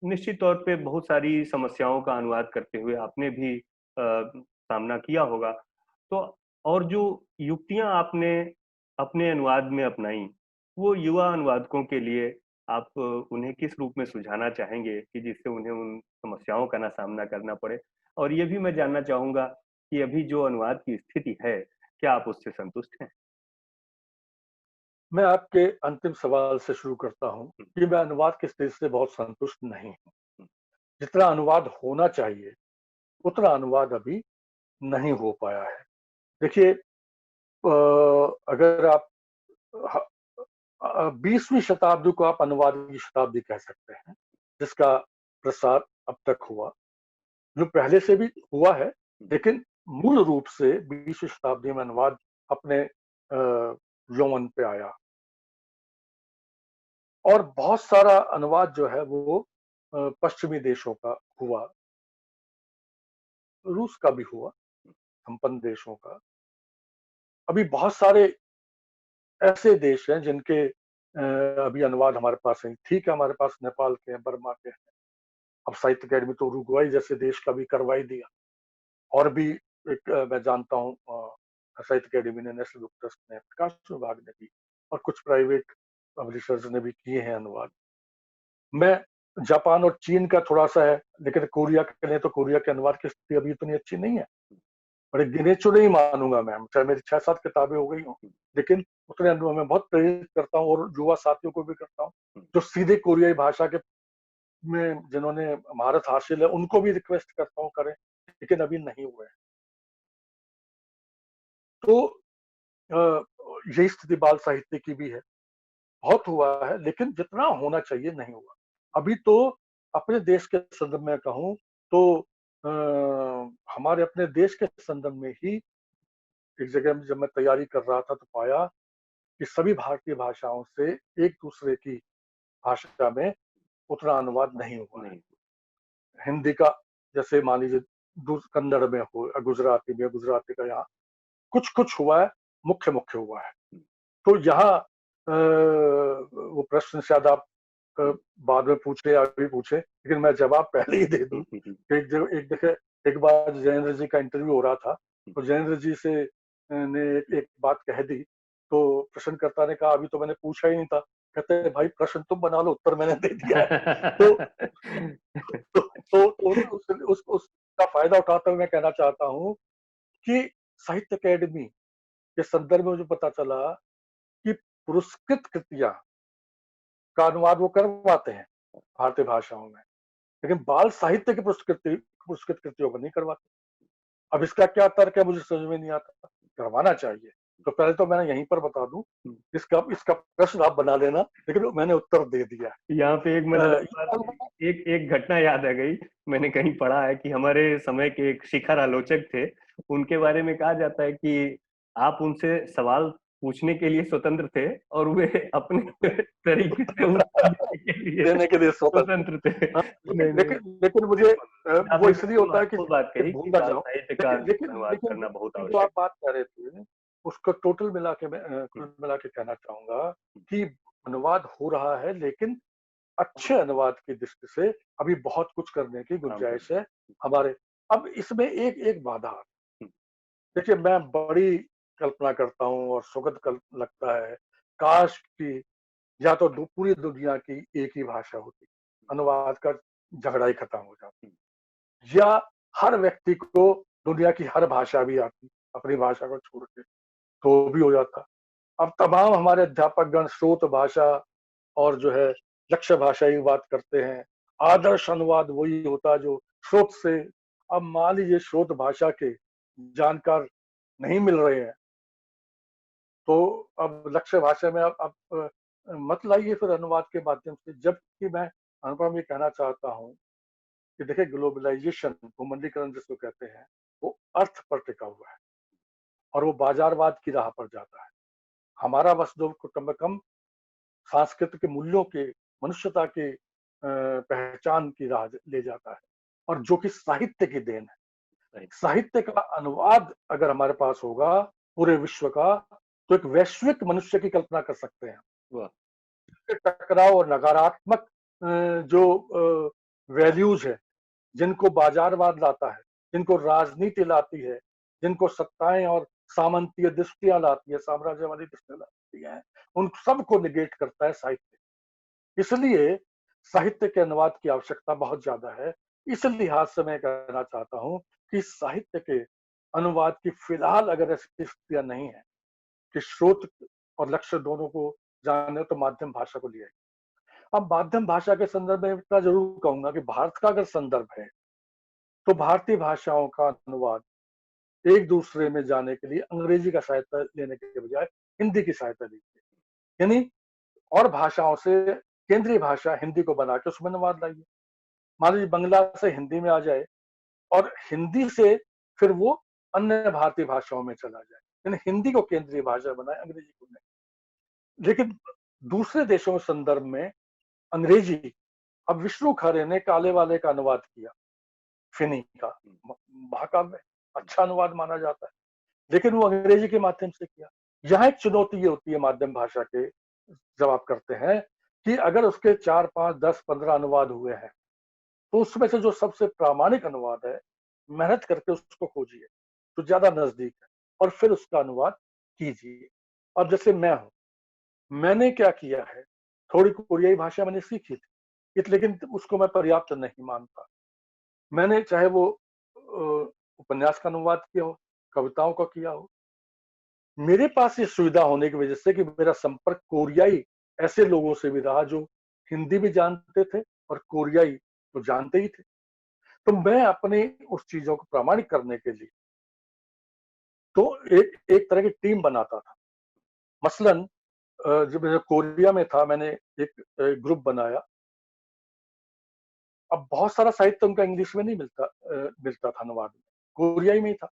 निश्चित तौर पे बहुत सारी समस्याओं का अनुवाद करते हुए आपने भी सामना किया होगा। तो और जो युक्तियां आपने अपने अनुवाद में अपनाई, वो युवा अनुवादकों के लिए आप उन्हें किस रूप में सुझाना चाहेंगे कि जिससे उन्हें उन समस्याओं का ना सामना करना पड़े? और ये भी मैं जानना चाहूंगा कि अभी जो अनुवाद की स्थिति है, क्या आप उससे संतुष्ट हैं? मैं आपके अंतिम सवाल से शुरू करता हूँ कि मैं अनुवाद की स्थिति से बहुत संतुष्ट नहीं हूँ। जितना अनुवाद होना चाहिए उतना अनुवाद अभी नहीं हो पाया है। देखिए, अगर आप 20वीं शताब्दी को आप अनुवाद की शताब्दी कह सकते हैं, जिसका प्रसार अब तक हुआ, जो पहले से भी हुआ है, लेकिन मूल रूप से 20वीं शताब्दी में अनुवाद अपने यौवन पे आया, और बहुत सारा अनुवाद जो है वो पश्चिमी देशों का हुआ, रूस का भी हुआ, संपन्न देशों का। अभी बहुत सारे ऐसे देश हैं जिनके अभी अनुवाद हमारे पास है। ठीक है, हमारे पास नेपाल के हैं, बर्मा के हैं, अब साहित्य अकेडमी तो उरुग्वाई जैसे देश का भी करवा ही दिया, और भी एक मैं जानता हूँ साहित्य अकेडमी ने, नेशनल बुक ट्रस्ट ने, प्रकाश विभाग ने भी, और कुछ प्राइवेट पब्लिशर्स ने भी किए हैं अनुवाद। मैं जापान और चीन का थोड़ा सा है, लेकिन कोरिया के लिए तो कोरिया के अनुवाद की स्थिति अभी इतनी अच्छी नहीं है। बड़े गिने चुने ही मानूंगा मैं, चाहे मेरी 6-7 किताबें हो गई हों, लेकिन उतने अनुभव मैं बहुत प्रेरित करता हूँ, और युवा साथियों को भी करता हूँ जो सीधे कोरियाई भाषा के में जिन्होंने महारत हासिल है, उनको भी रिक्वेस्ट करता हूँ करें, लेकिन अभी नहीं हुए हैं। तो यही स्थिति बाल साहित्य की भी है, बहुत हुआ है लेकिन जितना होना चाहिए नहीं हुआ अभी। तो अपने देश के संदर्भ में कहूँ तो हमारे अपने देश के संदर्भ में ही एक जगह में जब मैं तैयारी कर रहा था तो पाया कि सभी भारतीय भाषाओं से एक दूसरे की भाषा में उतना अनुवाद नहीं हुआ है। हिंदी का जैसे मान लीजिए कन्नड़ में हो, गुजराती का यहाँ कुछ कुछ हुआ है, मुख्य मुख्य हुआ है। तो यहाँ वो प्रश्न शायद आप बाद में पूछे या अभी पूछे, लेकिन मैं जवाब पहले ही दे दूं। एक बार जयेंद्र जी का इंटरव्यू हो रहा था, तो जयेंद्र जी से ने एक बात कह दी, तो प्रश्नकर्ता ने कहा अभी तो मैंने पूछा ही नहीं था। कहते हैं भाई प्रश्न तुम बना लो, उत्तर मैंने दे दिया है। तो उसका फायदा उठाते हुए मैं कहना चाहता हूँ कि साहित्य अकेडमी के संदर्भ में मुझे पता चला कि पुरस्कृत कृतियां का अनुवाद वो करवाते हैं भारतीय भाषाओं में, लेकिन बाल साहित्य की पुरस्कृत कृतियों को नहीं करवाते। अब इसका क्या तर्क है मुझे समझ में नहीं आता। करवाना चाहिए। तो पहले तो मैंने यहीं पर बता दूं, इसका प्रश्न आप बना लेना, लेकिन मैंने उत्तर दे दिया। यहाँ पे एक घटना याद आ गई। मैंने कहीं पढ़ा है कि हमारे समय के एक शिखर आलोचक थे, उनके बारे में कहा जाता है कि आप उनसे सवाल पूछने के लिए स्वतंत्र थे और वे अपने तरीके से उत्तर देने के लिए स्वतंत्र थे। हाँ, नहीं नहीं, लेकिन मुझे वो आपने इसलिए बिल्कुल होता है कि महत्वपूर्ण बात कही भूल कि ना बाल जाऊं। साहित्य का अनुवाद लेकिन करना बहुत जो आप आवश्यक बात कर रहे थे उसको टोटल मिला के मैं है। कुल मिला के कहना चाहूंगा कि अनुवाद हो रहा है, लेकिन अच्छे अनुवाद की दृष्टि से अभी बहुत कुछ करने की काम गुंजाइश करना। है हमारे। अब इसमें एक एक बाधा, देखिए मैं बड़ी कल्पना करता हूँ और सुखद लगता है, काश कि या तो पूरी दुनिया की एक ही भाषा होती, अनुवाद का झगड़ा ही खत्म हो जाता, या हर व्यक्ति को दुनिया की हर भाषा भी आती, अपनी भाषा को छोड़ के, तो भी हो जाता। अब तमाम हमारे अध्यापक गण स्रोत भाषा और जो है लक्ष्य भाषा की बात करते हैं, आदर्श अनुवाद वही होता जो स्रोत से। अब मान लीजिए स्रोत भाषा के जानकार नहीं मिल रहे हैं, तो अब लक्ष्य भाषा में अब मत लाइए फिर अनुवाद के माध्यम से। जबकि मैं अनुपम ये कहना चाहता हूँ कि देखिए ग्लोबलाइजेशन, भूमंडलीकरण जिसको कहते हैं, वो अर्थ पर टिका हुआ है और वो बाजारवाद की राह पर जाता है। हमारा बस जो कम कम सांस्कृतिक मूल्यों के, मनुष्यता के पहचान की राह ले जाता है, और जो कि साहित्य की देन है। साहित्य का अनुवाद अगर हमारे पास होगा पूरे विश्व का, तो एक वैश्विक मनुष्य की कल्पना कर सकते हैं। टकराव और नकारात्मक जो वैल्यूज है, जिनको बाजारवाद लाता है, जिनको राजनीति लाती है, जिनको सत्ताएं और सामंतीय दृष्टियां लाती है, साम्राज्यवादी दृष्टियां लाती है, उन सबको निगेट करता है साहित्य। इसलिए साहित्य के अनुवाद की आवश्यकता बहुत ज्यादा है। इस लिहाज से मैं कहना चाहता हूं कि साहित्य के अनुवाद की फिलहाल अगर ऐसी स्थितियां नहीं है कि स्रोत और लक्ष्य दोनों को जाने, तो माध्यम भाषा को लिया। अब माध्यम भाषा के संदर्भ में इतना जरूर कहूंगा कि भारत का अगर संदर्भ है, तो भारतीय भाषाओं का अनुवाद एक दूसरे में जाने के लिए अंग्रेजी का सहायता लेने के बजाय हिंदी की सहायता लीजिए, यानी और भाषाओं से केंद्रीय भाषा हिंदी को बना के उसमें अनुवाद लाइए। मान लीजिए बंगला से हिंदी में आ जाए और हिंदी से फिर वो अन्य भारतीय भाषाओं में चला जाए, यानी हिंदी को केंद्रीय भाषा बनाए, अंग्रेजी को नहीं। लेकिन दूसरे देशों के संदर्भ में अंग्रेजी, अब विष्णु खरे ने काले वाले का अनुवाद किया, फिनी का महाकाव्य, अच्छा अनुवाद माना जाता है, लेकिन वो अंग्रेजी के माध्यम से किया। यहाँ एक चुनौती ये होती है माध्यम भाषा के, जब आप करते हैं कि अगर उसके 4, 5, 10, 15 अनुवाद हुए हैं, तो उसमें से जो सबसे प्रामाणिक अनुवाद है, मेहनत करके उसको खोजिए तो ज्यादा नजदीक है, और फिर उसका अनुवाद कीजिए। अब जैसे मैं हूं, मैंने क्या किया है, थोड़ी कोरियाई भाषा मैंने सीखी थी, लेकिन उसको मैं पर्याप्त नहीं मानता। मैंने चाहे वो उपन्यास का अनुवाद किया हो, कविताओं का किया हो, मेरे पास ये सुविधा होने की वजह से कि मेरा संपर्क कोरियाई ऐसे लोगों से भी रहा जो हिंदी भी जानते थे और कोरियाई तो जानते ही थे। तो मैं अपने उस चीजों को प्रामाणिक करने के लिए तो एक एक तरह की टीम बनाता था। मसलन जब मैं कोरिया में था, मैंने एक ग्रुप बनाया। अब बहुत सारा साहित्य उनका इंग्लिश में नहीं मिलता था, अनुवाद में कोरियाई में ही था।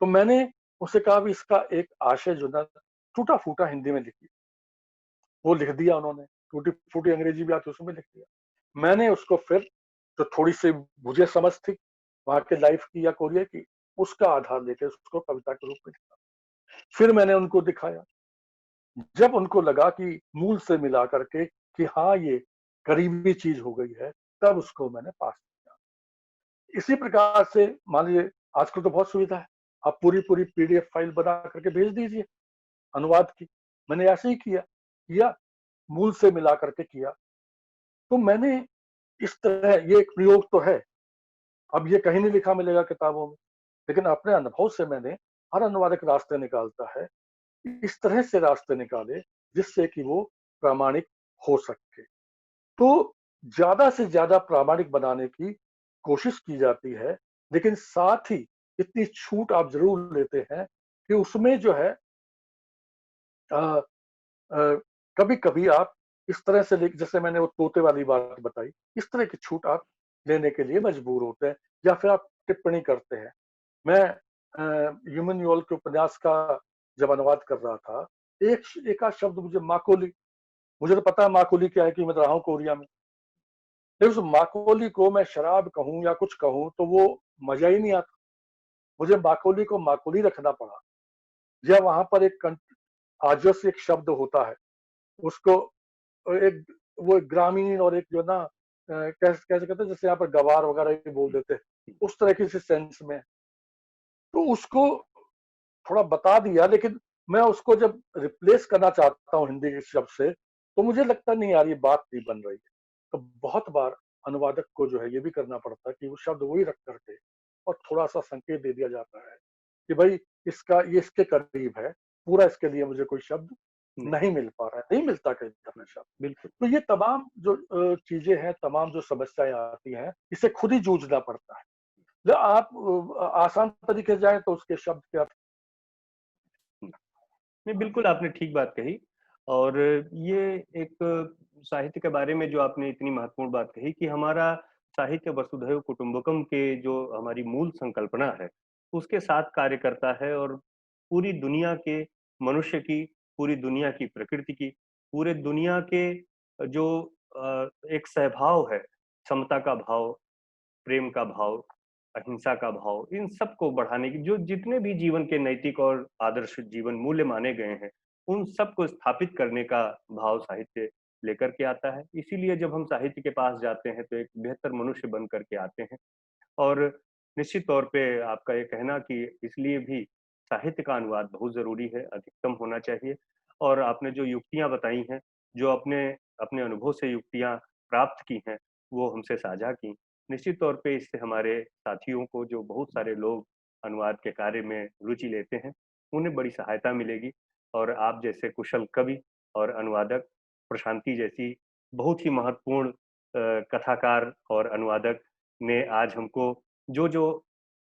तो मैंने उससे कहा भी इसका एक आशय जो ना टूटा फूटा हिंदी में लिखिए। वो लिख दिया उन्होंने, टूटी फूटी अंग्रेजी भी आती उसमें लिख दिया। मैंने उसको फिर जो थोड़ी सी मुझे समझ थी वहां के लाइफ की या कोरिया की, उसका आधार लेके उसको कविता के रूप में लिखा। फिर मैंने उनको दिखाया, जब उनको लगा कि मूल से मिला करके कि हाँ ये करीबी चीज हो गई है, तब उसको मैंने पास किया। इसी प्रकार से मान लीजिए आजकल तो बहुत सुविधा है, आप पूरी पूरी पीडीएफ फाइल बना करके भेज दीजिए अनुवाद की। मैंने ऐसे ही किया मूल से मिला करके किया। तो मैंने इस तरह, ये एक प्रयोग तो है, अब ये कहीं नहीं लिखा मिलेगा किताबों में, लेकिन अपने अनुभव से मैंने, हर अनुवादक रास्ते निकालता है, इस तरह से रास्ते निकाले जिससे कि वो प्रामाणिक हो सके। तो ज्यादा से ज्यादा प्रामाणिक बनाने की कोशिश की जाती है, लेकिन साथ ही इतनी छूट आप जरूर लेते हैं कि उसमें जो है कभी कभी आप इस तरह से जैसे मैंने वो तोते वाली बात बताई, इस तरह की छूट आप लेने के लिए मजबूर होते हैं, या फिर आप टिप्पणी करते हैं। मैं ह्यूमन यूल के उपन्यास का जब अनुवाद कर रहा था, एक आध शब्द मुझे माकोली, मुझे तो पता है माकोली क्या है कि मैं रहा हूँ कोरिया में, लेकिन उस माकोली को मैं शराब कहूँ या कुछ कहूँ तो वो मजा ही नहीं आता। मुझे माकोली को माकोली रखना पड़ा। या वहां पर आजस एक शब्द होता है, उसको एक वो ग्रामीण और एक जो ना कैसे कैसे कहते हैं, जैसे यहाँ पर गवार वगैरह भी बोल देते हैं, उस तरह की सेंस में। तो उसको थोड़ा बता दिया, लेकिन मैं उसको जब रिप्लेस करना चाहता हूँ हिंदी के शब्द से, तो मुझे लगता नहीं यार ये बात नहीं बन रही है। तो बहुत बार अनुवादक को जो है ये भी करना पड़ता है कि वो शब्द वही रख करके और थोड़ा सा संकेत दे दिया जाता है कि भाई इसका ये इसके करीब है, पूरा इसके लिए मुझे कोई शब्द नहीं मिल पा रहा है, नहीं मिलता कहीं तरह शब्द। बिल्कुल। तो ये तमाम जो चीजें हैं, तमाम जो समस्याएं आती हैं, इसे खुद ही जूझना पड़ता है। जब आप आसान तरीके से जाए तो उसके शब्द के अर्थ। नहीं, बिल्कुल आपने ठीक बात कही। और ये एक साहित्य के बारे में जो आपने इतनी महत्वपूर्ण बात कही कि हमारा साहित्य वसुधैव कुटुंबकम के जो हमारी मूल संकल्पना है, उसके साथ कार्य करता है। और पूरी दुनिया के मनुष्य की, पूरी दुनिया की प्रकृति की, पूरे दुनिया के जो एक सहभाव है, समता का भाव, प्रेम का भाव, अहिंसा का भाव, इन सबको बढ़ाने की जो जितने भी जीवन के नैतिक और आदर्श जीवन मूल्य माने गए हैं, उन सबको स्थापित करने का भाव साहित्य लेकर के आता है। इसीलिए जब हम साहित्य के पास जाते हैं तो एक बेहतर मनुष्य बन करके आते हैं। और निश्चित तौर पे आपका ये कहना कि इसलिए भी साहित्य का अनुवाद बहुत जरूरी है, अधिकतम होना चाहिए। और आपने जो युक्तियां बताई हैं, जो अपने अपने अनुभव से युक्तियां प्राप्त की हैं, वो हमसे साझा की, निश्चित तौर पे इससे हमारे साथियों को, जो बहुत सारे लोग अनुवाद के कार्य में रुचि लेते हैं, उन्हें बड़ी सहायता मिलेगी। और आप जैसे कुशल कवि और अनुवादक, प्रशांति जैसी बहुत ही महत्वपूर्ण कथाकार और अनुवादक ने आज हमको जो जो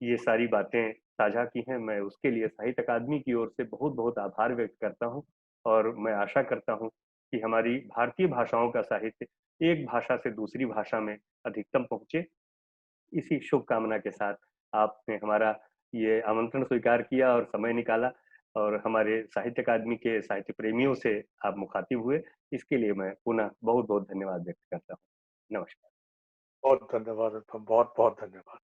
ये सारी बातें साझा की हैं, मैं उसके लिए साहित्य अकादमी की ओर से बहुत बहुत आभार व्यक्त करता हूँ। और मैं आशा करता हूँ कि हमारी भारतीय भाषाओं का साहित्य एक भाषा से दूसरी भाषा में अधिकतम पहुंचे। इसी शुभकामना के साथ आपने हमारा ये आमंत्रण स्वीकार किया और समय निकाला, और हमारे साहित्य अकादमी के साहित्य प्रेमियों से आप मुखातिब हुए, इसके लिए मैं पुनः बहुत बहुत धन्यवाद व्यक्त करता हूँ। नमस्कार। बहुत धन्यवाद, बहुत बहुत धन्यवाद।